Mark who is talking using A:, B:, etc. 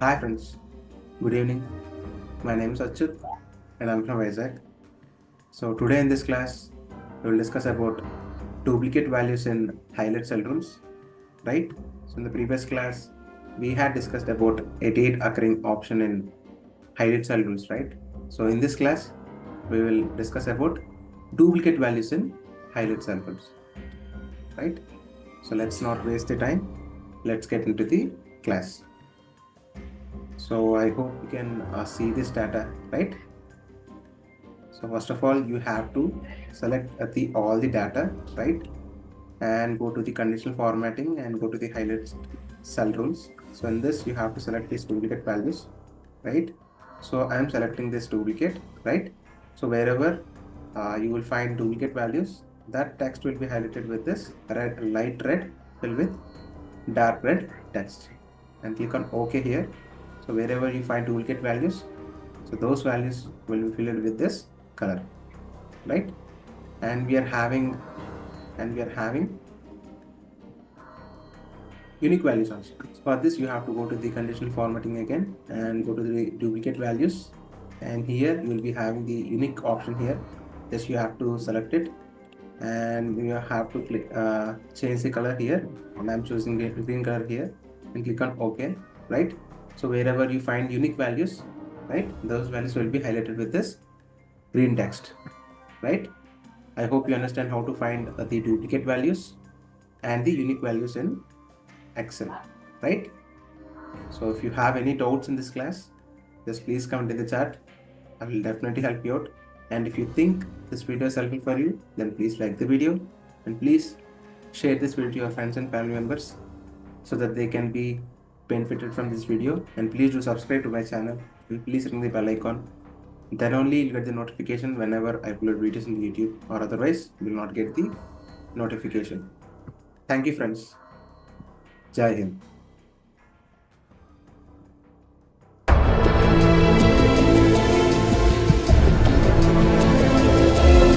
A: Hi friends, good evening. My name is Achyut and I'm from Isaac. So today in this class, we will discuss about duplicate values in highlight cell rules, right? So in the previous class, we had discussed about a date occurring option in highlight cell rules, right? So in this class, we will discuss about duplicate values in highlight cell rules, right? So let's not waste the time. Let's get into the class. So I hope you can see this data, right? So first of all, you have to select all the data, right? And go to the conditional formatting and go to the highlight cell rules. So in this, you have to select these duplicate values, right? So I'm selecting this duplicate, right? So wherever you will find duplicate values, that text will be highlighted with this red, light red filled with dark red text. And click on OK here. So wherever you find duplicate values, so those values will be filled with this color, right? And we are having unique values also. So for this, you have to go to the conditional formatting again and go to the duplicate values. And here you will be having the unique option here. Just you have to select it and you have to click change the color here. And I'm choosing the green color here and click on OK, right? So wherever you find unique values, right, those values will be highlighted with this green text, right? I hope you understand how to find the duplicate values and the unique values in Excel, right? So if you have any doubts in this class, just please comment in the chat. I will definitely help you out. And if you think this video is helpful for you, then please like the video and please share this video to your friends and family members so that they can be benefited from this video. And please do subscribe to my channel and please ring the bell icon. Then only you'll get the notification whenever I upload videos in YouTube, or otherwise you will not get the notification. Thank you friends. Jai Hind.